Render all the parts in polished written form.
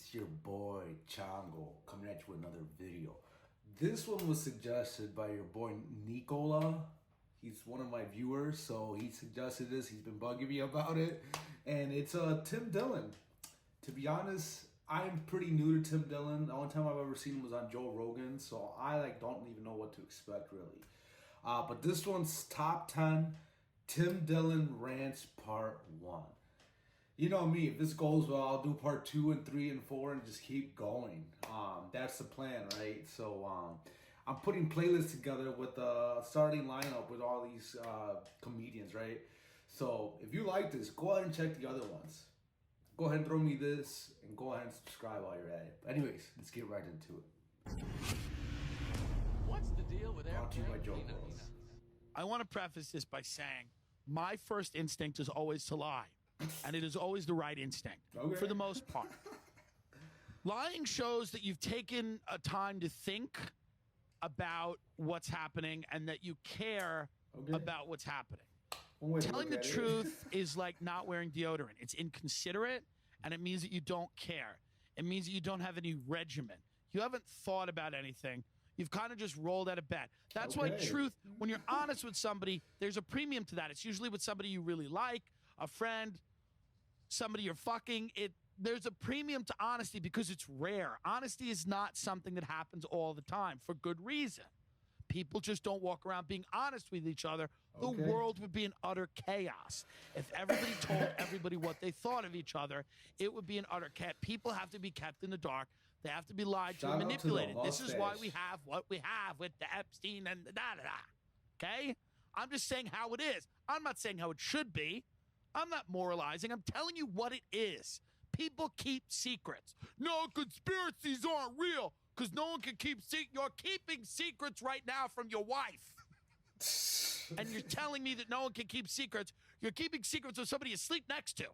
It's your boy Chango coming at you with another video. This one was suggested by your boy Nicola. He's one of my viewers, so he suggested this. He's been bugging me about it, and it's Tim Dillon. To be honest, I'm pretty new to Tim Dillon. The only time I've ever seen him was on Joe Rogan, so I don't even know what to expect really. But this one's top 10 Tim Dillon Rants Part 1. You know me, if this goes well, I'll do part 2 and 3 and 4 and just keep going. That's the plan, right? So I'm putting playlists together with the starting lineup with all these comedians, right? So if you like this, go ahead and check the other ones. Go ahead and throw me this and go ahead and subscribe while you're at it. But anyways, let's get right into it. What's the deal with Brought to you by Joe peanuts? Bros. I want to preface this by saying my first instinct is always to lie, and it is always the right instinct for the most part. Lying shows that you've taken a time to think about what's happening and that you care about what's happening. Telling the truth is like not wearing deodorant. It's inconsiderate, and it means that you don't care. It means that you don't have any regimen. You haven't thought about anything. You've kind of just rolled out of bed. That's why truth, when you're honest with somebody, there's a premium to that. It's usually with somebody you really like, a friend, somebody you're fucking. There's a premium to honesty because it's rare. Honesty is not something that happens all the time for good reason. People just don't walk around being honest with each other. The world would be in utter chaos. If everybody told everybody what they thought of each other, it would be an utter chaos. People have to be kept in the dark. They have to be lied to and manipulated. This is why we have what we have with the Epstein and the da-da-da. Okay? I'm just saying how it is. I'm not saying how it should be. I'm not moralizing. I'm telling you what it is. People keep secrets. No, conspiracies aren't real because no one can keep secrets. You're keeping secrets right now from your wife. And you're telling me that no one can keep secrets. You're keeping secrets of somebody you sleep next to.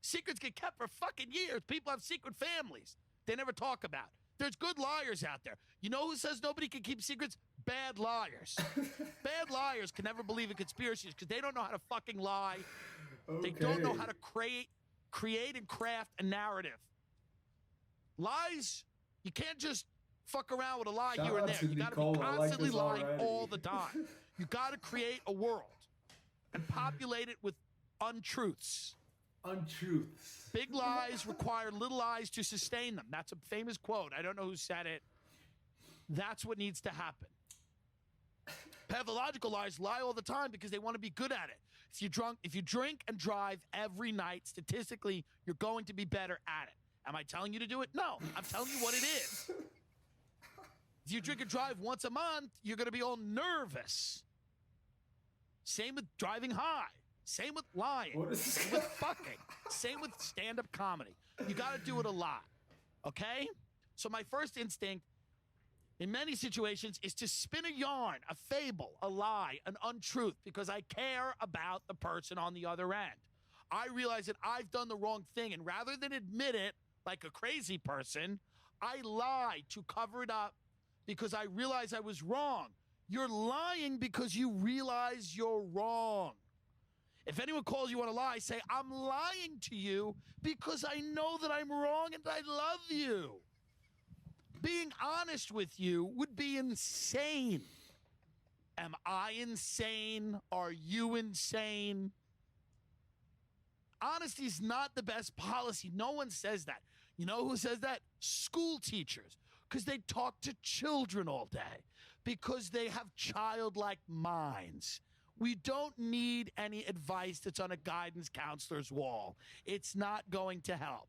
Secrets get kept for fucking years. People have secret families they never talk about. There's good liars out there. You know who says nobody can keep secrets? Bad liars. Bad liars can never believe in conspiracies because they don't know how to fucking lie. They don't know how to create and craft a narrative. Lies, you can't just fuck around with a lie here and there. You got to be constantly lying all the time. You got to create a world and populate it with untruths. Untruths. Big lies require little lies to sustain them. That's a famous quote. I don't know who said it. That's what needs to happen. Pathological liars lie all the time because they want to be good at it. If you drink and drive every night, statistically, you're going to be better at it. Am I telling you to do it? No. I'm telling you what it is. If you drink and drive once a month, you're going to be all nervous. Same with driving high. Same with lying. Same with fucking. Same with stand-up comedy. You got to do it a lot. Okay? So my first instinct in many situations is to spin a yarn, a fable, a lie, an untruth, because I care about the person on the other end. I realize that I've done the wrong thing, and rather than admit it like a crazy person, I lie to cover it up because I realize I was wrong. You're lying because you realize you're wrong. If anyone calls you on a lie, say, I'm lying to you because I know that I'm wrong and I love you. Being honest with you would be insane. Am I insane? Are you insane? Honesty is not the best policy. No one says that. You know who says that? School teachers. Because they talk to children all day. Because they have childlike minds. We don't need any advice that's on a guidance counselor's wall. It's not going to help.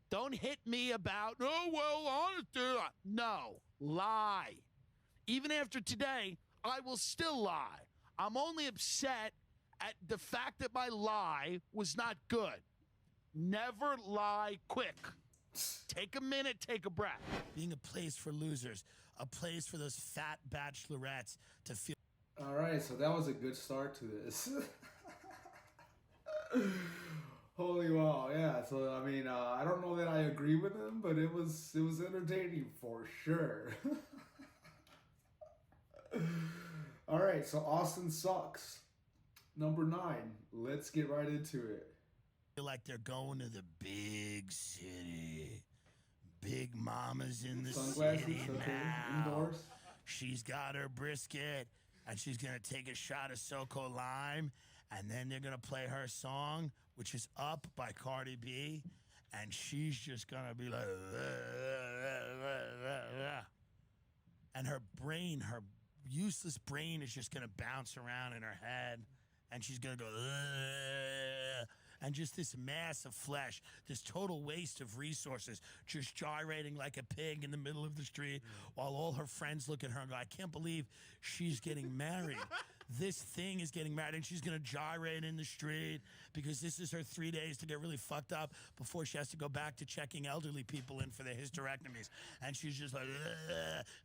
Don't hit me about, oh, well, honesty. No, lie. Even after today, I will still lie. I'm only upset at the fact that my lie was not good. Never lie quick. Take a minute, take a breath. Being a place for losers, a place for those fat bachelorettes to feel. All right, so that was a good start to this. Holy wow, yeah. So I mean, I don't know that I agree with him, but it was entertaining for sure. All right, so Austin sucks. Number 9. Let's get right into it. Feel like they're going to the big city. Big Mama's in the Sunglasses, city okay. now. Indoors. She's got her brisket, and she's going to take a shot of SoCo Lime, and then they're going to play her song, which is Up by Cardi B, and she's just going to be like, and her brain, her useless brain is just going to bounce around in her head, and she's going to go, and just this mass of flesh, this total waste of resources, just gyrating like a pig in the middle of the street while all her friends look at her and go, I can't believe she's getting married. This thing is getting married, and she's going to gyrate in the street because this is her 3 days to get really fucked up before she has to go back to checking elderly people in for their hysterectomies. And she's just like,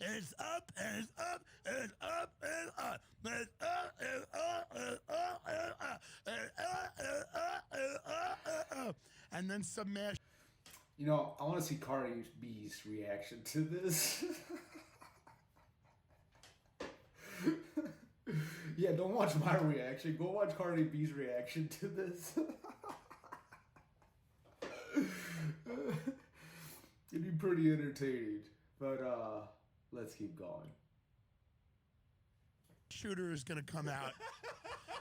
and it's up, and it's up, and it's up, and it's up, and it's up, and it's up, and it's up, and it's up, and it's up, and it's up, and it's up, and then some mash. You know, I want to see Cardi B's reaction to this. Yeah, don't watch my reaction. Go watch Cardi B's reaction to this. It'd be pretty entertaining. But let's keep going. Shooter is going to come out.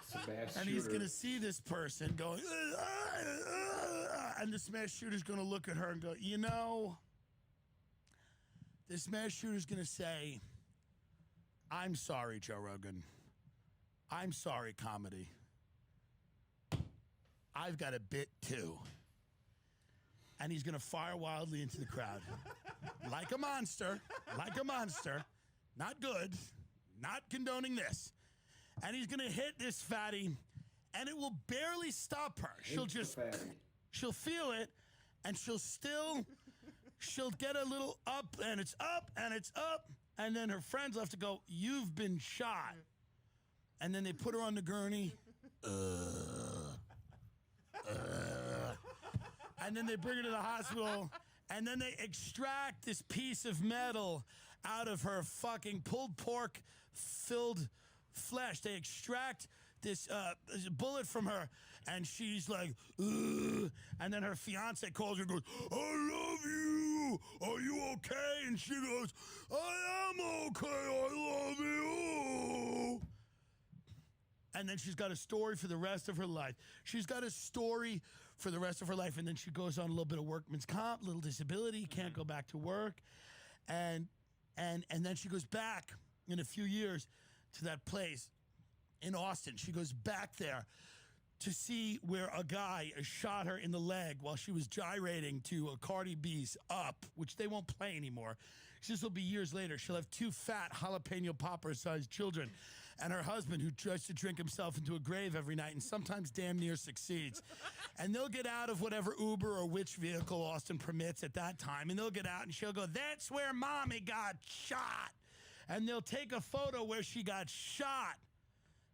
Smash and shooter. he's going to see this person going, and the smash shooter's going to look at her and go, you know, the smash shooter's going to say, I'm sorry, Joe Rogan. I'm sorry, comedy. I've got a bit too. And he's going to fire wildly into the crowd. Like a monster. Like a monster. Not good. Not condoning this. And he's going to hit this fatty, and it will barely stop her. She'll just, she'll feel it, and she'll get a little up, and it's up, and it's up. And then her friends will have to go, you've been shot. And then they put her on the gurney. And then they bring her to the hospital. And then they extract this piece of metal out of her fucking pulled pork filled flesh. They extract this bullet from her. And she's like, ugh. And then her fiance calls her and goes, I love you. Are you okay? And she goes, I am okay. I love you. And then she's got a story for the rest of her life. She's got a story for the rest of her life. And then she goes on a little bit of workman's comp, little disability, can't go back to work. And then she goes back in a few years to that place in Austin. She goes back there to see where a guy shot her in the leg while she was gyrating to a Cardi B's Up, which they won't play anymore. This will be years later. She'll have two fat jalapeno popper-sized children and her husband who tries to drink himself into a grave every night and sometimes damn near succeeds. And they'll get out of whatever Uber or which vehicle Austin permits at that time, and they'll get out and she'll go, that's where mommy got shot. And they'll take a photo where she got shot.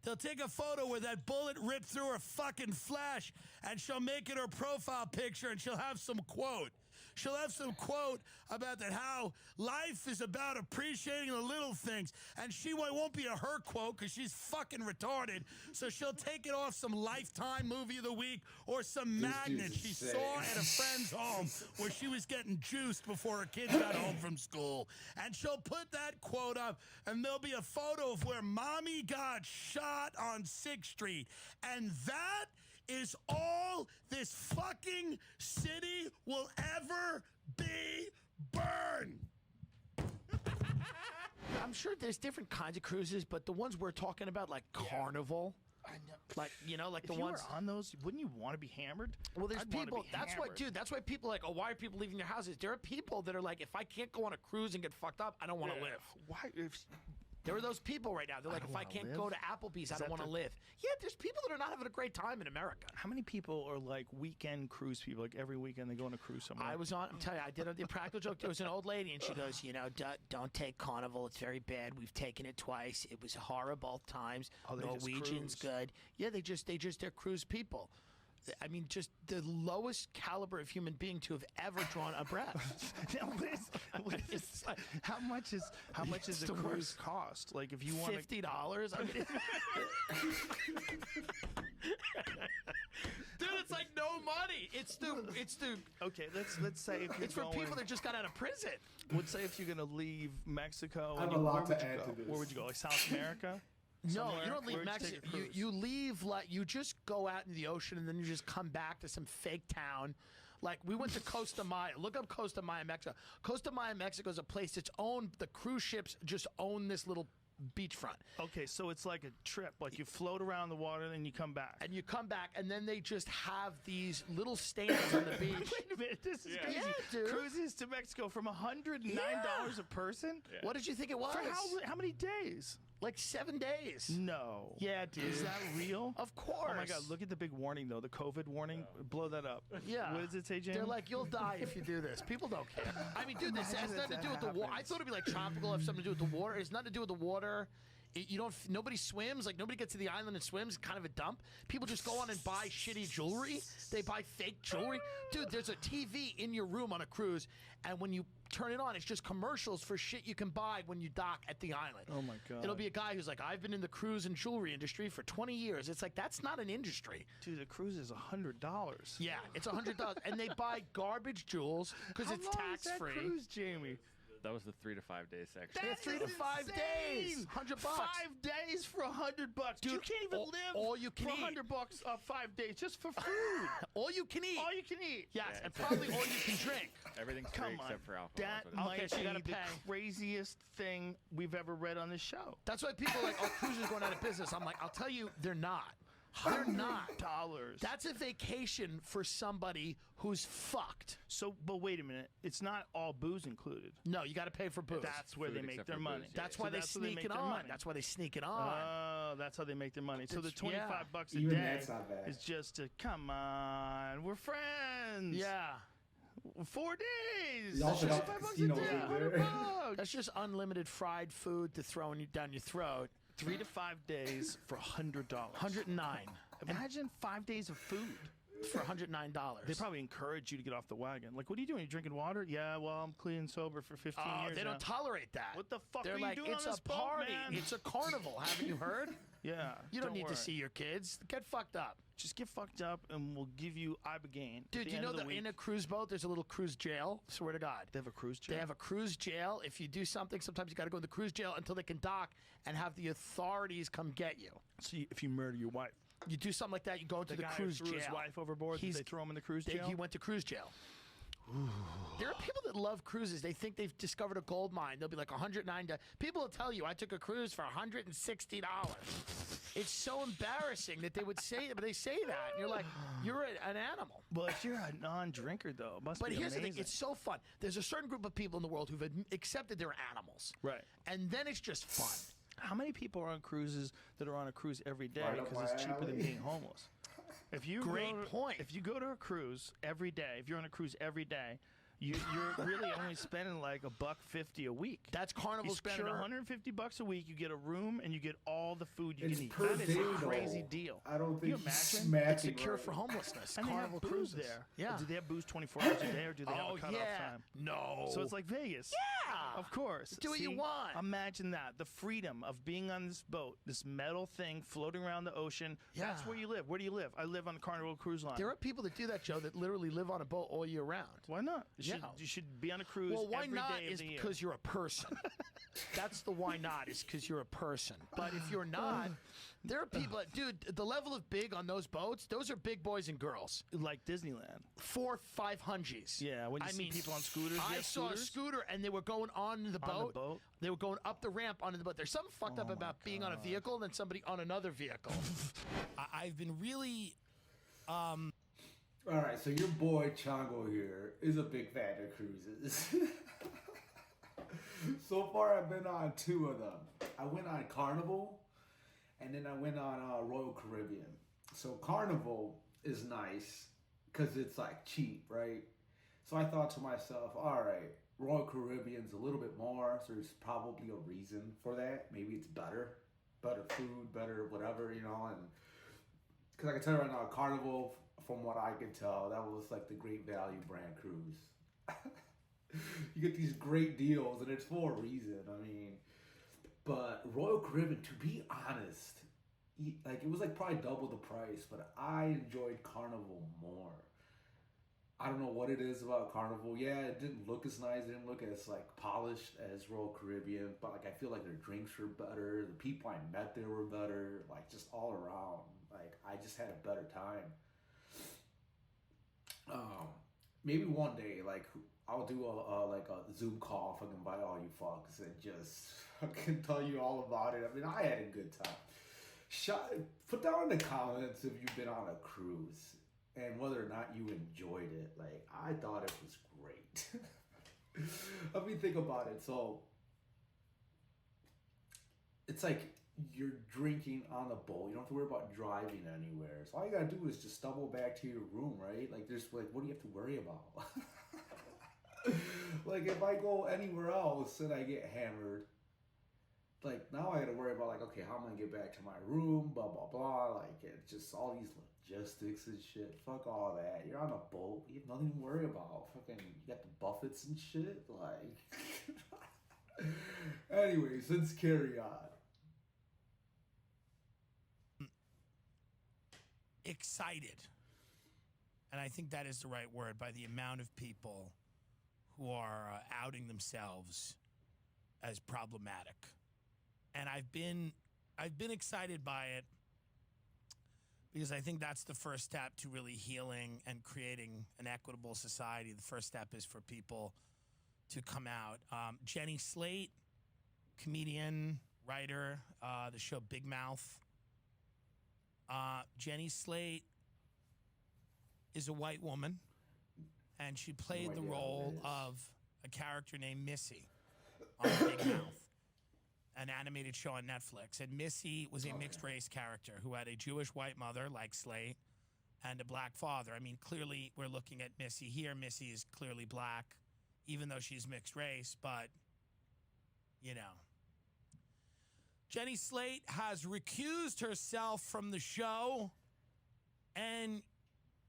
They'll take a photo where that bullet ripped through her fucking flesh, and she'll make it her profile picture, and she'll have some quote. She'll have some quote about that how life is about appreciating the little things. And she won't be a her quote because she's fucking retarded. So she'll take it off some Lifetime movie of the week or some magnet she saw at a friend's home where she was getting juiced before her kids got home from school. And she'll put that quote up, and there'll be a photo of where mommy got shot on 6th Street. And that is all this fucking city will ever be burned. I'm sure there's different kinds of cruises, but the ones we're talking about, like Carnival, I know. like, you know, like If the you ones. were on those, wouldn't you want to be hammered? Well, there's I'd wanna people. be That's why, hammered. dude. That's why people are like, oh, why are people leaving their houses? There are people that are like, if I can't go on a cruise and get fucked up, I don't want to live. Why? If, There are those people right now. They're like, don't if I wanna can't live? go to Applebee's, I Is don't that want to the- live. Yeah, there's people that are not having a great time in America. how many people are like weekend cruise people? Like every weekend they go on a cruise somewhere. I was on. I'm telling you, I did a practical joke. There was an old lady, and she goes, you know, don't take Carnival. It's very bad. We've taken it twice. It was horrible both times. Oh, they just Norwegian's cruise. good. Yeah, they're cruise people. I mean, just the lowest caliber of human being to have ever drawn a breath. Now, how much is a the cruise worst. cost? Like if you want $50. I mean, dude, it's like no money. It's the. Okay, let's say if you're It's for going, people that just got out of prison. let's say if you're gonna leave Mexico, I have and a lot where would to you add go? to this. Where would you go? Like South America? No, Somewhere? you don't leave Where'd you Mexico. take a cruise? You leave like you just go out in the ocean and then you just come back to some fake town. Like we went to Costa Maya. Look up Costa Maya, Mexico. Costa Maya, Mexico is a place that's owned. The cruise ships just own this little beachfront. Okay, so it's like a trip. Like you float around the water, and then you come back. And you come back, and then they just have these little stands on the beach. Wait a minute, this is crazy. Yeah, dude. Cruises to Mexico from $109 a person. What did you think it was? For how many days? Like 7 days. No. Yeah, dude. Is that real? Of course. Oh my God! Look at the big warning though. The COVID warning. Blow that up. Yeah. What does it say, Jamie? They're like, you'll die if you do this. People don't care. I mean, dude, this has nothing to do with the water. I thought it'd be like tropical, have something to do with the water. It's nothing to do with the water. You don't. Nobody swims. Like nobody gets to the island and swims. It's kind of a dump. People just go on and buy shitty jewelry. They buy fake jewelry. Dude, there's a TV in your room on a cruise, and when you turn it on, it's just commercials for shit you can buy when you dock at the island. Oh my God. It'll be a guy who's like, I've been in the cruise and jewelry industry for 20 years. It's like that's not an industry. Dude, the cruise is $100. Yeah, it's $100, and they buy garbage jewels because it's tax free. Cruise, Jamie. That was the 3 to 5 day section. Yeah, 3 to 5 days, $100. 5 days for $100, Dude, you can't even all- live all you can for eat. $100 5 days just for food. All you can eat. All you can eat. Yes, Yeah, and it's- probably all you can drink. Everything's free Come on, except for alcohol. that That's what it is. Okay, might so you gotta be the pay. craziest thing we've ever read on this show. That's why people are like, oh, cruises going out of business. I'm like, I'll tell you, they're not. They're not. $100. That's a vacation for somebody who's fucked. So, but wait a minute. It's not all booze included. No, you got to pay for booze. That's where Food they make except their for money. booze, yeah. That's So why they that's where sneak make it their on. money. That's why they sneak it on. Oh, that's how they make their money. So the It's- yeah. $25 a Even day that's not bad. is just to come on, we're friends. Yeah. 4 days. You also That's got the $25 a casinos day, over there. $100. That's just unlimited fried food to throw down your throat. 3 to 5 days for $100. 109 Imagine 5 days of food. for $109. They probably encourage you to get off the wagon. Like, what are you doing? You drinking water? Yeah, well, I'm clean and sober for 15 Oh, years they now. don't tolerate that. What the fuck They're are you like, doing it's on this a boat, party. man? It's a carnival. Haven't you heard? Yeah. You don't need worry. to see your kids. Get fucked up. Just get fucked up, and we'll give you Ibogaine. at Dude, the you end know of the that week. in a cruise boat, there's a little cruise jail? Swear to God. They have a cruise jail. They have a cruise jail. If you do something, sometimes you got to go in the cruise jail until they can dock and have the authorities come get you. So if you murder your wife, You do something like that, you go into the guy cruise who threw jail. his wife overboard, they throw him in the cruise jail. He went to cruise jail. There are people that love cruises. They think they've discovered a gold mine. They'll be like $109. People will tell you, I took a cruise for $160. It's so embarrassing that they would say that, but they say that. And you're like, you're an animal. Well, if you're a non-drinker, though, it must But be here's the amazing. thing, it's so fun. There's a certain group of people in the world who've accepted they're animals. Right. And then it's just fun. How many people are on cruises that are on a cruise every day Right up because it's my cheaper than alley. being homeless? If you Great point. If you go to a cruise every day, if you're on a cruise every day, you're really only spending like $1.50 a week. That's You Carnival's spend cure. $150 a week. You get a room and you get all the food you It's can eat. per That is day, a crazy though. deal. I don't You think imagine? smacking It's a cure right. for homelessness. And Carnival they have booze cruises. there. Yeah. Do they have booze 24 hours a day, or do they have Oh, a cutoff yeah. time? No. So it's like Vegas. Yeah. Of course. Do what you See? want. Imagine that. The freedom of being on this boat, this metal thing floating around the ocean. That's Yeah. where you live. Where do you live? I live on the Carnival Cruise Line. There are people that do that, Joe, that literally live on a boat all year round. Why not? You Yeah. should be on a cruise Well, why every not day of is the year. because you're a person. That's the why not is because you're a person. But if you're not, there are people, dude, the level of big on those boats, those are big boys and girls. Like Disneyland. 400-500s. Yeah, when you see people on scooters. they I have saw a scooters scooter and they were going on the boat. on the boat. They were going up the ramp onto the boat. There's something fucked up about being on a vehicle and then somebody on another vehicle. I've been really All right, so your boy Chango here is a big fan of cruises. So far, I've been on 2 of them. I went on Carnival, and then I went on Royal Caribbean. So Carnival is nice because it's like cheap, right? So I thought to myself, all right, Royal Caribbean's a little bit more, so there's probably a reason for that. Maybe it's better food, better whatever, you know. And because I can tell you right now, Carnival from what I could tell, that was like the Great Value brand cruise. You get these great deals, and it's for a reason. I mean, but Royal Caribbean, to be honest, like it was like probably double the price, but I enjoyed Carnival more. I don't know what it is about Carnival. Yeah, it didn't look as nice. It didn't look as like polished as Royal Caribbean. But like I feel like their drinks were better. The people I met there were better. Like just all around. Like I just had a better time. Maybe one day, like I'll do a Zoom call if I can buy all you fucks and just I can tell you all about it. I mean, I had a good time. Put down in the comments if you've been on a cruise and whether or not you enjoyed it. Like, I thought it was great. Let me think about it. So, it's like you're drinking on the boat. You don't have to worry about driving anywhere. So all you gotta do is just stumble back to your room, right? Like, there's like, what do you have to worry about? Like, if I go anywhere else and I get hammered, like, now I gotta worry about, like, okay, how am I gonna get back to my room, blah, blah, blah. Like, it's just all these logistics and shit. Fuck all that. You're on a boat. You have nothing to worry about. Fucking, you got the buffets and shit. Like, anyways, let's carry on. Excited. And I think that is the right word by the amount of people who are outing themselves as problematic. And I've been excited by it because I think that's the first step to really healing and creating an equitable society. The first step is for people to come out. Jenny Slate, comedian, writer, the show Big Mouth. Jenny Slate is a white woman, and she played the role of a character named Missy on Big Mouth, an animated show on Netflix. And Missy was a mixed race character who had a Jewish white mother, like Slate, and a black father. I mean, clearly we're looking at Missy here. Missy is clearly black, even though she's mixed race, but, you know. Jenny Slate has recused herself from the show, and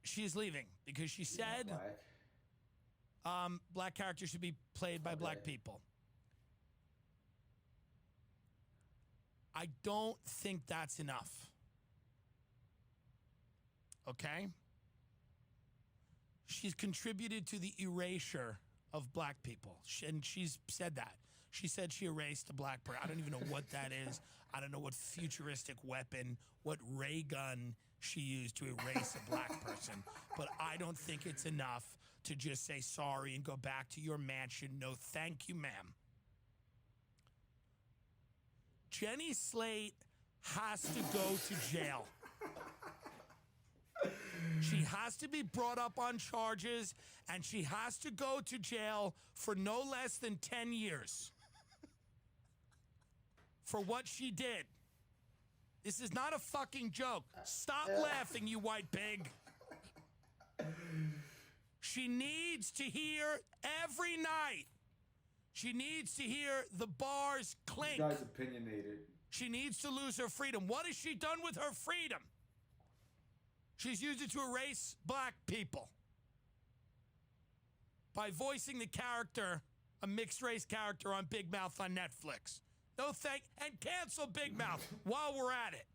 she's leaving because she said black characters should be played by black people. I don't think that's enough. Okay? She's contributed to the erasure of black people, and she's said that. She said she erased a black person. I don't even know what that is. I don't know what futuristic weapon, what ray gun she used to erase a black person. But I don't think it's enough to just say sorry and go back to your mansion. No, thank you, ma'am. Jenny Slate has to go to jail. She has to be brought up on charges, and she has to go to jail for no less than 10 years. For what she did. This is not a fucking joke. Stop laughing, you white pig. She needs to hear every night. She needs to hear the bars clink. This guy's opinionated. She needs to lose her freedom. What has she done with her freedom? She's used it to erase black people. By voicing the character, a mixed race character on Big Mouth on Netflix. No thank, and cancel Big Mouth while we're at it.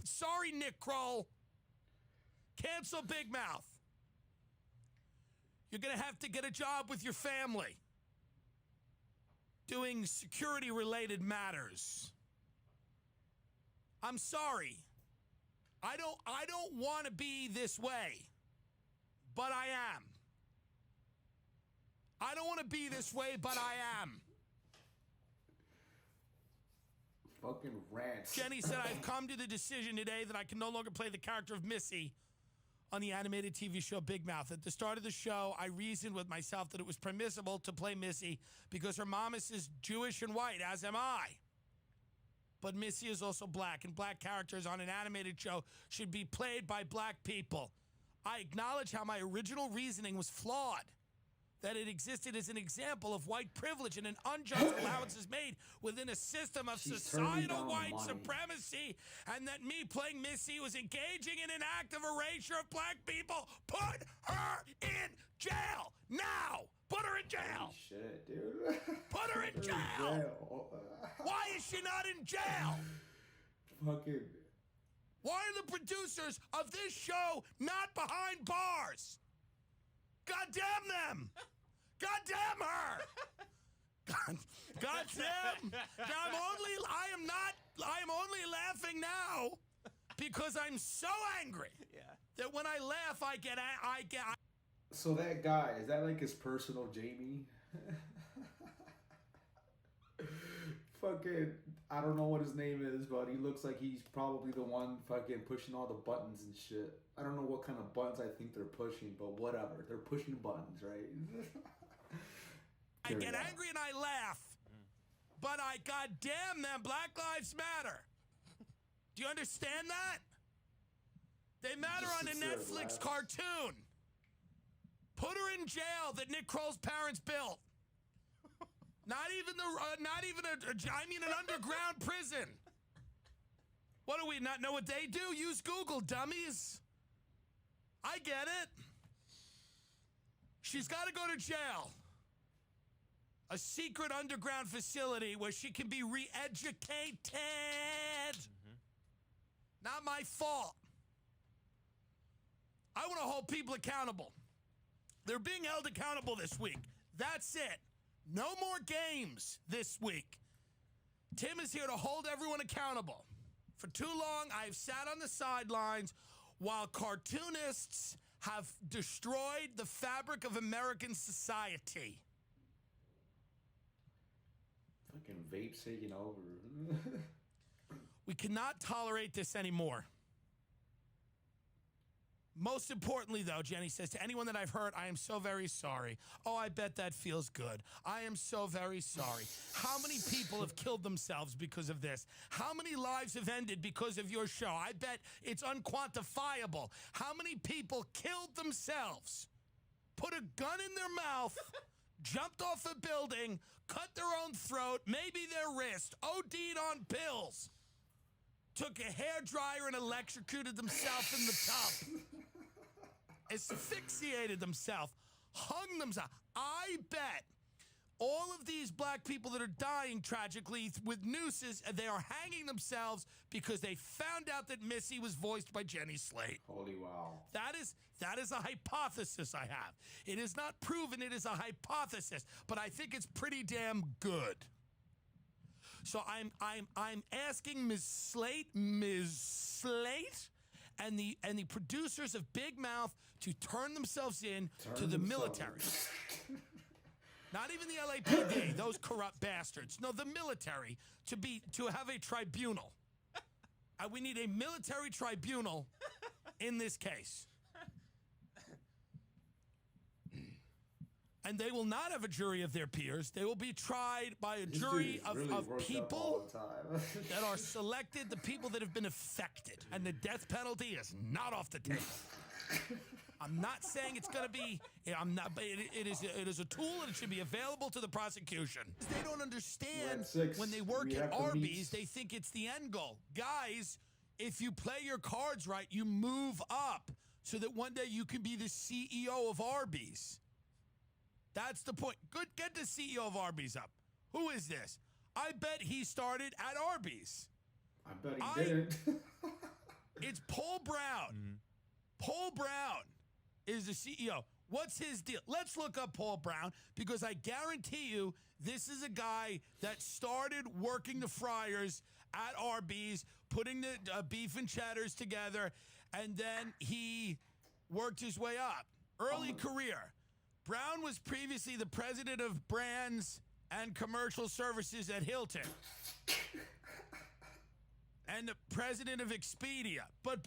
Sorry, Nick Kroll. Cancel Big Mouth. You're going to have to get a job with your family. Doing security-related matters. I'm sorry. I don't want to be this way, but I am. I don't want to be this way, but I am. Fucking rants. Jenny said, I've come to the decision today that I can no longer play the character of Missy on the animated TV show Big Mouth. At the start of the show, I reasoned with myself that it was permissible to play Missy because her mom is Jewish and white, as am I. But Missy is also black, and black characters on an animated show should be played by black people. I acknowledge how my original reasoning was flawed. that it existed as an example of white privilege and an unjust allowances made within a system of She's turning societal down white money. supremacy, and that me playing Missy was engaging in an act of erasure of black people. Put her in jail now. Put her in jail. Holy shit, dude. Put her in jail. Why is she not in jail? Fucking. Why are the producers of this show not behind bars? God damn them! God damn her! God damn! I am only laughing now because I'm so angry that when I laugh, I get. So that guy, is that like his personal Jamie? Fucking, I don't know what his name is, but he looks like he's probably the one fucking pushing all the buttons and shit. I don't know what kind of buttons I think they're pushing, but whatever. They're pushing buttons, right? I get angry and I laugh. But I goddamn them, Black Lives Matter. Do you understand that? They matter on a Netflix cartoon. Put her in jail that Nick Kroll's parents built. Not even an underground prison. What do we not know what they do? Use Google, dummies. I get it. She's got to go to jail. A secret underground facility where she can be re-educated. Not my fault. I want to hold people accountable. They're being held accountable this week. That's it. No more games this week. Tim is here to hold everyone accountable. For too long, I've sat on the sidelines while cartoonists have destroyed the fabric of American society. Fucking vape taking over. We cannot tolerate this anymore. Most importantly, though, Jenny says, to anyone that I've hurt, I am so very sorry. Oh, I bet that feels good. I am so very sorry. How many people have killed themselves because of this? How many lives have ended because of your show? I bet it's unquantifiable. How many people killed themselves, put a gun in their mouth, jumped off a building, cut their own throat, maybe their wrist, OD'd on pills, took a hairdryer and electrocuted themselves in the tub, asphyxiated themselves, hung themselves. I bet all of these black people that are dying tragically with nooses, they are hanging themselves because they found out that Missy was voiced by Jenny Slate. Holy wow. That is a hypothesis I have. It is not proven, it is a hypothesis, but I think it's pretty damn good. So I'm asking Ms. Slate, and the producers of Big Mouth to turn themselves in to the military. Not even the LAPD, those corrupt bastards. No, the military to have a tribunal. We need a military tribunal in this case. And they will not have a jury of their peers. They will be tried by a jury of people that are selected, the people that have been affected. And the death penalty is not off the table. I'm not saying it's going to be, but it is a tool and it should be available to the prosecution. They don't understand when they work at Arby's, they think it's the end goal. Guys, if you play your cards right, you move up so that one day you can be the CEO of Arby's. That's the point. Good, get the CEO of Arby's up. Who is this? I bet he started at Arby's. I bet he didn't. It's Paul Brown. Mm-hmm. Paul Brown is the CEO. What's his deal? Let's look up Paul Brown, because I guarantee you this is a guy that started working the fryers at Arby's, putting the beef and cheddars together, and then he worked his way up. Early career. Brown was previously the president of brands and commercial services at Hilton and the president of Expedia. But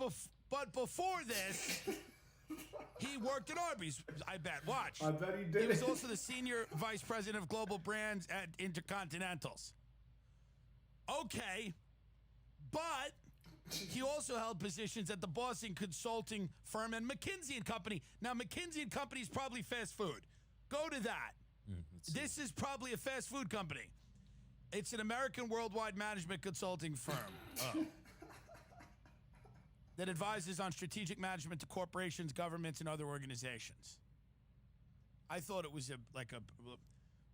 before this, he worked at Arby's, I bet. Watch. I bet he did. He was also the senior vice president of global brands at Intercontinentals. Okay, but he also held positions at the Boston consulting firm and McKinsey & Company. Now, McKinsey & Company is probably fast food. Go to that. This is probably a fast food company. It's an American worldwide management consulting firm that advises on strategic management to corporations, governments, and other organizations. I thought it was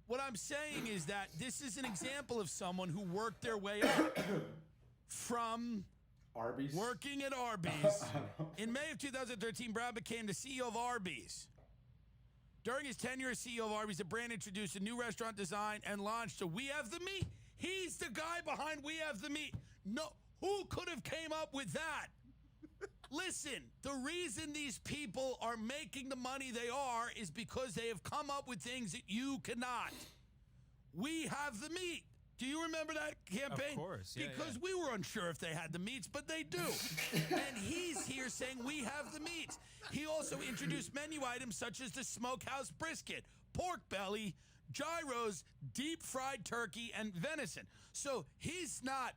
what I'm saying is that this is an example of someone who worked their way up from Arby's. Working at Arby's. In May of 2013, Brown became the CEO of Arby's. During his tenure as CEO of Arby's, the brand introduced a new restaurant design and launched a We Have the Meat. He's the guy behind We Have the Meat. No, who could have came up with that? Listen, the reason these people are making the money they are is because they have come up with things that you cannot. We Have the Meat. Do you remember that campaign? Of course, yeah. Because we were unsure if they had the meats, but they do. And he's here saying we have the meats. He also introduced menu items such as the smokehouse brisket, pork belly, gyros, deep fried turkey, and venison. So he's not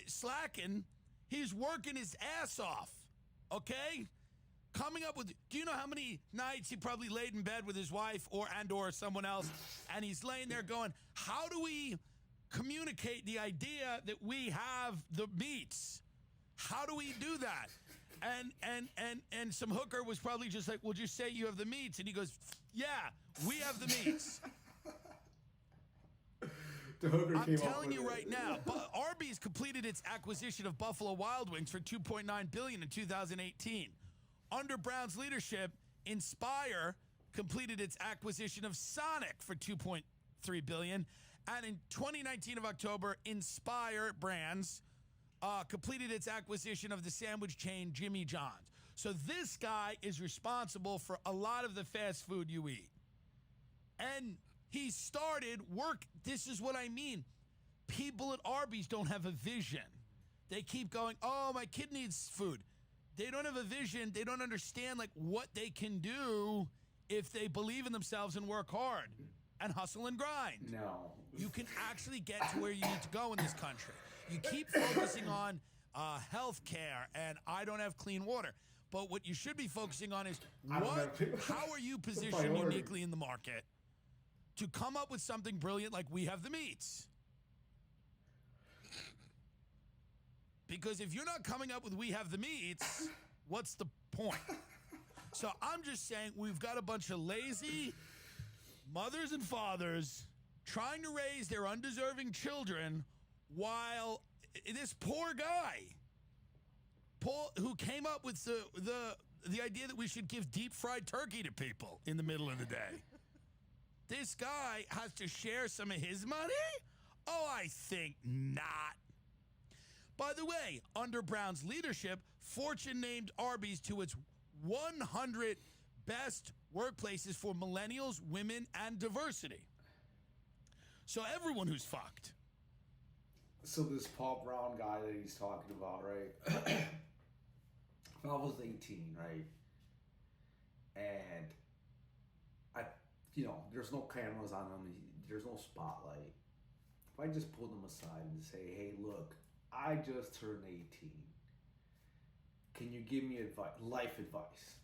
slacking. He's working his ass off, okay? Coming up with, do you know how many nights he probably laid in bed with his wife or someone else, and he's laying there going, how do we communicate the idea that we have the meats? How do we do that? And some hooker was probably just like, well, just say you have the meats. And he goes, yeah, we have the meats. The hooker I'm came up telling with you it. right now, Arby's completed its acquisition of Buffalo Wild Wings for $2.9 billion in 2018. Under Brown's leadership, Inspire completed its acquisition of Sonic for $2.3 billion. And in 2019 of October, Inspire Brands completed its acquisition of the sandwich chain Jimmy John's. So this guy is responsible for a lot of the fast food you eat. And he started work. This is what I mean. People at Arby's don't have a vision. They keep going, oh, my kid needs food. They don't have a vision. They don't understand like what they can do if they believe in themselves and work hard and hustle and grind. No. You can actually get to where you need to go in this country. You keep focusing on health care and I don't have clean water. But what you should be focusing on is how are you positioned uniquely in the market to come up with something brilliant like we have the meats? Because if you're not coming up with we have the meats, what's the point? So I'm just saying we've got a bunch of lazy mothers and fathers trying to raise their undeserving children while this poor guy, Paul, who came up with the idea that we should give deep fried turkey to people in the middle of the day. This guy has to share some of his money? Oh, I think not. By the way, under Brown's leadership, Fortune named Arby's to its 100 best workplaces for millennials, women, and diversity. So everyone who's fucked. So this Paul Brown guy that he's talking about, right? When I was 18, right? And there's no cameras on him. There's no spotlight. If I just pulled him aside and say, hey, look, I just turned 18. Can you give me life advice?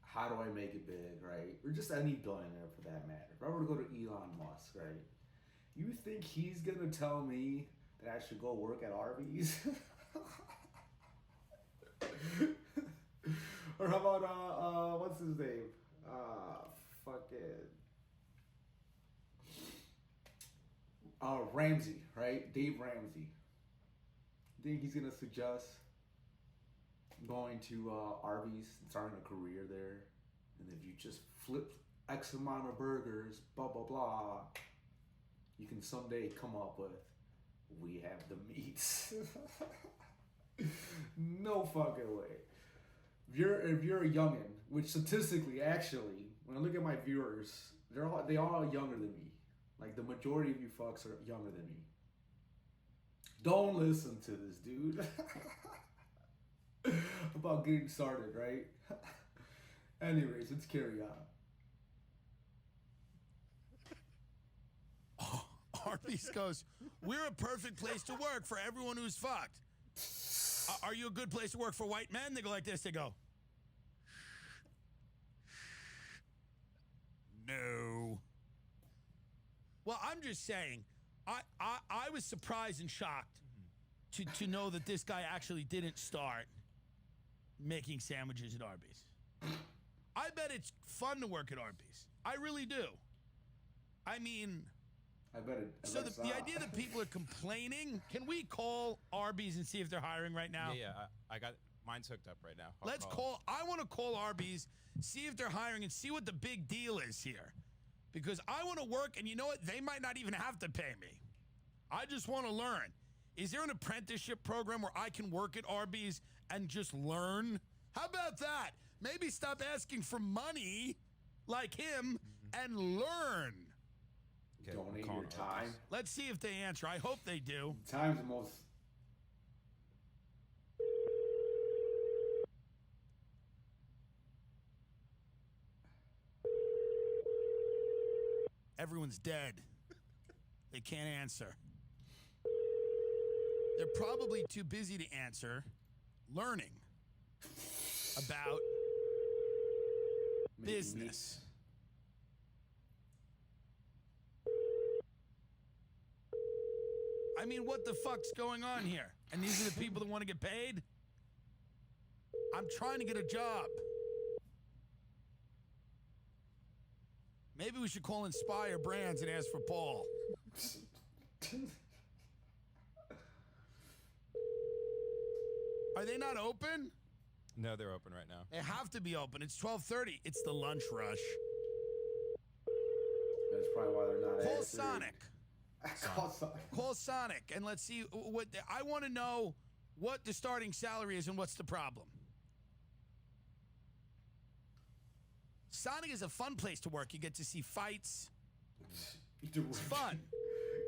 How do I make it big, right? Or just any billionaire for that matter. If I were to go to Elon Musk, right? You think he's gonna tell me that I should go work at Arby's? Or how about what's his name? Ramsey, right? Dave Ramsey. Think he's gonna suggest going to Arby's and starting a career there, and if you just flip X amount of burgers, blah blah blah, you can someday come up with we have the meats. No fucking way. If you're a youngin', which statistically, actually, when I look at my viewers, they all younger than me. Like the majority of you fucks are younger than me. Don't listen to this dude. About getting started, right? Anyways, let's carry on. Arby's goes, we're a perfect place to work for everyone who's fucked. Are you a good place to work for white men? They go like this. They go, No. Well, I'm just saying, I was surprised and shocked to know that this guy actually didn't start making sandwiches at Arby's. I bet it's fun to work at Arby's. I really do. I mean, so the idea that people are complaining, can we call Arby's and see if they're hiring right now? Yeah, I got mine's hooked up right now. Let's call. I want to call Arby's, see if they're hiring, and see what the big deal is here. Because I want to work, and you know what? They might not even have to pay me. I just want to learn. Is there an apprenticeship program where I can work at Arby's and just learn? How about that? Maybe stop asking for money like him and learn. Okay, Donate your time. Let's see if they answer. I hope they do. Time's the most. Everyone's dead. They can't answer. They're probably too busy to answer learning about business. I mean, what the fuck's going on here? And these are the people that want to get paid? I'm trying to get a job. Maybe we should call Inspire Brands and ask for Paul. Are they not open? No, they're open right now. They have to be open. It's 12:30. It's the lunch rush. That's probably why they're not Call answering. Sonic. Call Sonic and let's see what I want to know what the starting salary is and what's the problem. Sonic is a fun place to work. You get to see fights. It's fun.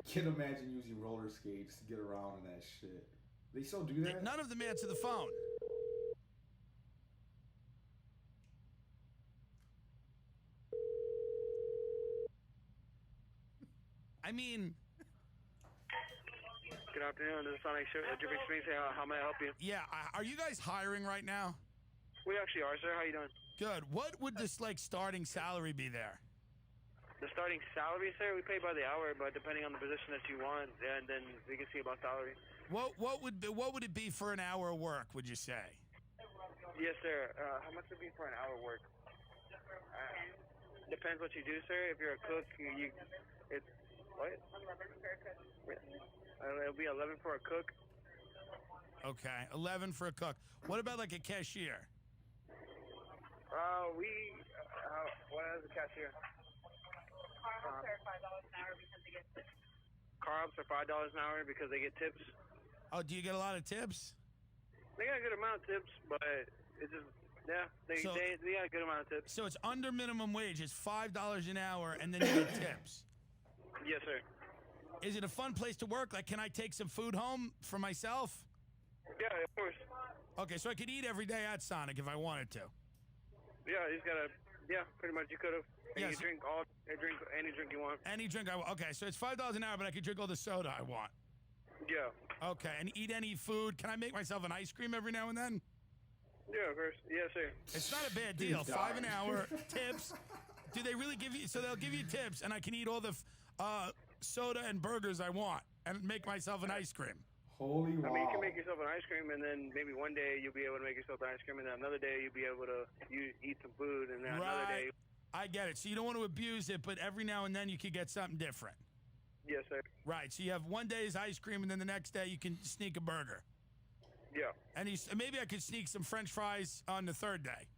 Can't imagine using roller skates to get around in that shit. They still do that? None of them answer the phone. I mean... Good afternoon. This is Sonic Dripping Springs. How may I help you? Yeah, are you guys hiring right now? We actually are, sir. How you doing? Good. What would this, like, starting salary be there? The starting salary, sir, we pay by the hour, but depending on the position that you want, and then we can see about salary. What would it be for an hour of work, would you say? Yes, sir. How much would it be for an hour of work? Depends what you do, sir. If you're a cook, it's what? 11 for a cook. It'll be 11 for a cook. Okay, 11 for a cook. What about like a cashier? What is a cashier? Carbs are $5 an hour because they get tips. Carbs are $5 an hour because they get tips. Oh, do you get a lot of tips? They got a good amount of tips, but it's just, yeah, they got a good amount of tips. So it's under minimum wage. It's $5 an hour, and then you get tips. Yes, sir. Is it a fun place to work? Like, can I take some food home for myself? Yeah, of course. Okay, so I could eat every day at Sonic if I wanted to. Yeah, you just gotta. Yeah, pretty much you could have. And Yes. you drink any drink you want. Any drink I want. Okay, so it's $5 an hour, but I could drink all the soda I want. Yeah. Okay, and eat any food. Can I make myself an ice cream every now and then? Yeah, of course. Yes, sir. It's not a bad deal. $5 an hour, tips. Do they really give you? So they'll give you tips, and I can eat all the soda and burgers I want, and make myself an ice cream. Holy wow. I mean, you can make yourself an ice cream, and then maybe one day you'll be able to make yourself an ice cream, and then another day you'll be able to eat some food, and then another day. I get it. So you don't want to abuse it, but every now and then you could get something different. Yes, sir. Right. So you have one day's ice cream, and then the next day you can sneak a burger. Yeah. And maybe I could sneak some French fries on the third day.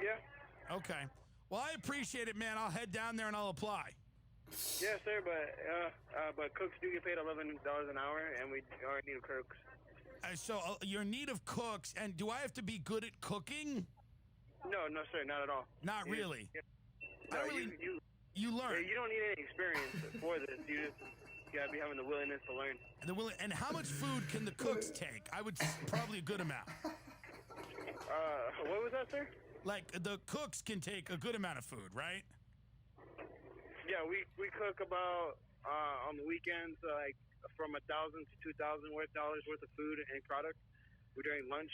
Yeah. Okay. Well, I appreciate it, man. I'll head down there and I'll apply. Yes, sir. But cooks do get paid $11 an hour, and we are in need of cooks. So you're in need of cooks, and do I have to be good at cooking? No, sir, not at all. Not really. No, you learn. You don't need any experience for this. You just gotta be having the willingness to learn. And how much food can the cooks take? I would probably a good amount. What was that, sir? Like the cooks can take a good amount of food, right? Yeah, we cook about on the weekends like from $1,000 to $2,000 worth of food and product. during lunch,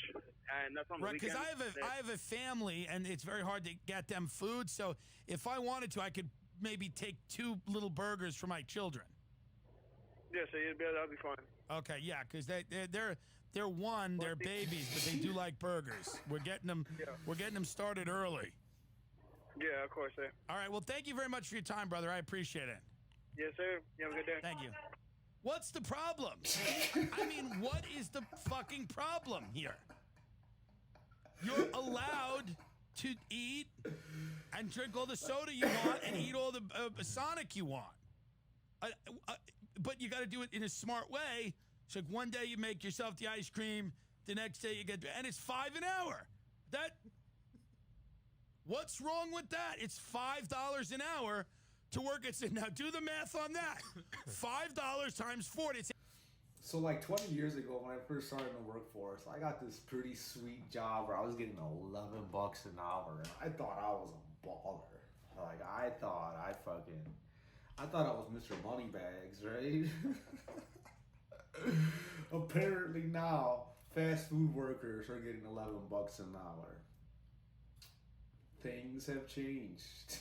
and that's on the Right, weekend. because I have a family, and it's very hard to get them food. So if I wanted to, I could maybe take 2 little burgers for my children. Yeah, so that'll be fine. Okay, yeah, because they're one, they're babies, but they do like burgers. We're getting them. Yeah. We're getting them started early. Yeah, of course, sir. All right. Well, thank you very much for your time, brother. I appreciate it. Yes, sir. You have a good day. Thank you. What's the problem? I mean, what is the fucking problem here? You're allowed to eat and drink all the soda you want and eat all the Sonic you want. But you got to do it in a smart way. It's like one day you make yourself the ice cream, the next day you get, and it's $5 an hour. What's wrong with that? It's $5 an hour to work at. Now do the math on that. $5 times 40. So like 20 years ago when I first started in the workforce, I got this pretty sweet job where I was getting $11 an hour, and I thought I was a baller. Like I thought I was Mr. Moneybags, right? Apparently now fast food workers are getting $11 an hour. Things have changed.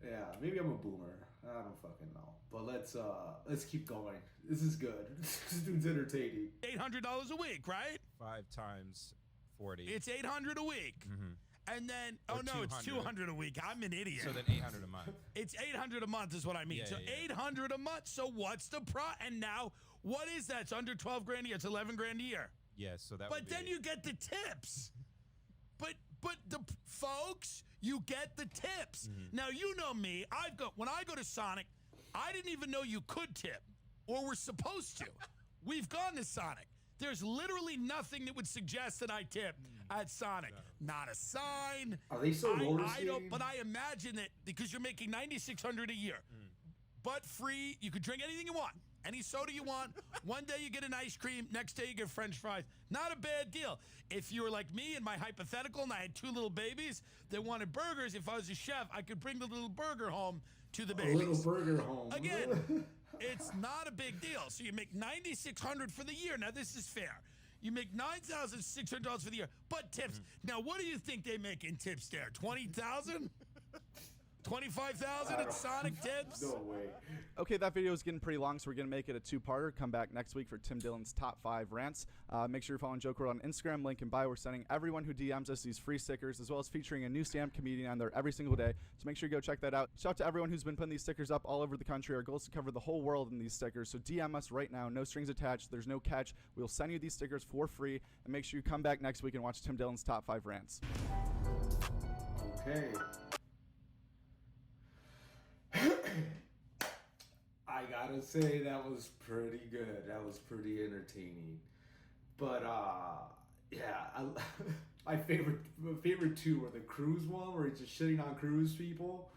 Yeah, maybe I'm a boomer. I don't fucking know. But let's keep going. This is good. This dude's entertaining. $800 a week, right? 5 times 40. It's $800 a week. Mm-hmm. And then, Or it's 200 a week. I'm an idiot. So then 800 a month. It's 800 a month is what I mean. Yeah, so yeah. 800 a month. So what's the and now what is that? It's under 12 grand a year. It's 11 grand a year. Yeah, so that But would be... then you get the tips. But the folks, you get the tips. Mm-hmm. Now you know me. When I go to Sonic, I didn't even know you could tip, or were supposed to. We've gone to Sonic. There's literally nothing that would suggest that I tip at Sonic. Not a sign. Are they so roller I don't. skating? But I imagine that because you're making $9,600 a year, but free. You could drink anything you want, any soda you want. One day you get an ice cream. Next day you get French fries. Not a bad deal. If you were like me in my hypothetical, and I had 2 little babies that wanted burgers, if I was a chef, I could bring the little burger home to the babies. A little burger home. Again, it's not a big deal. So you make $9,600 for the year. Now this is fair. You make $9,600 for the year, but tips. Now what do you think they make in tips there? $20,000? $25,000 at Sonic tips? No way. Okay, that video is getting pretty long, so we're going to make it a 2-parter. Come back next week for Tim Dillon's Top 5 Rants. Make sure you're following Joke World on Instagram, link in bio. We're sending everyone who DMs us these free stickers, as well as featuring a new stand-up comedian on there every single day. So make sure you go check that out. Shout out to everyone who's been putting these stickers up all over the country. Our goal is to cover the whole world in these stickers. So DM us right now. No strings attached. There's no catch. We'll send you these stickers for free. And make sure you come back next week and watch Tim Dillon's Top 5 Rants. Okay. I gotta say that was pretty good. That was pretty entertaining. But yeah, my favorite 2 were the cruise one where he's just shitting on cruise people.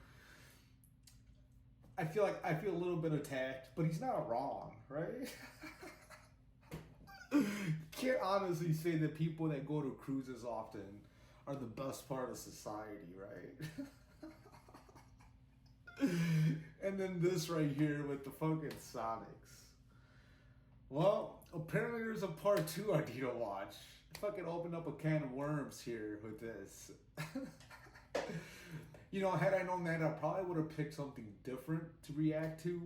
I feel a little bit attacked, but he's not wrong, right? Can't honestly say that people that go to cruises often are the best part of society, right? And then this right here with the fucking Sonics. Well, apparently there's a part 2 I need to watch. I fucking opened up a can of worms here with this. You know, had I known that, I probably would have picked something different to react to.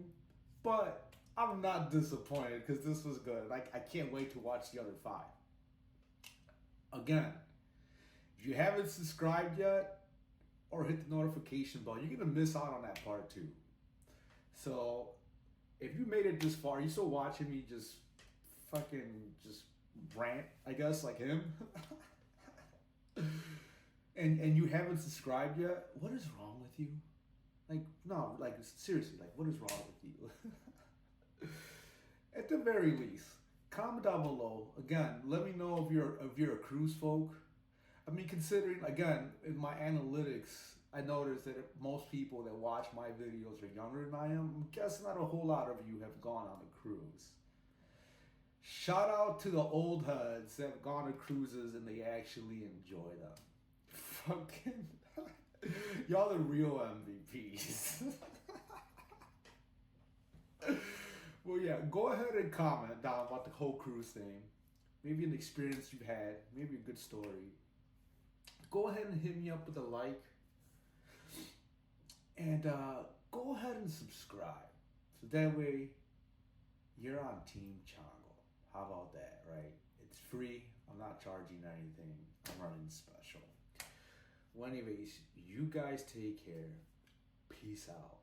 But I'm not disappointed because this was good. I can't wait to watch the other 5. Again, if you haven't subscribed yet, or hit the notification bell, you're gonna miss out on that part 2. So, if you made it this far, you still watching me just rant, I guess, like him, and you haven't subscribed yet, what is wrong with you? Seriously, what is wrong with you? At the very least, comment down below. Again, let me know if you're a cruise folk. I mean, considering, again, in my analytics, I noticed that most people that watch my videos are younger than I am. I'm guessing not a whole lot of you have gone on a cruise. Shout out to the old heads that have gone to cruises and they actually enjoy them. Fucking, y'all the real MVPs. Well, yeah, go ahead and comment down about the whole cruise thing. Maybe an experience you've had. Maybe a good story. Go ahead and hit me up with a like. And go ahead and subscribe. So that way, you're on Team Chongo. How about that, right? It's free. I'm not charging anything. I'm running special. Well, anyways, you guys take care. Peace out.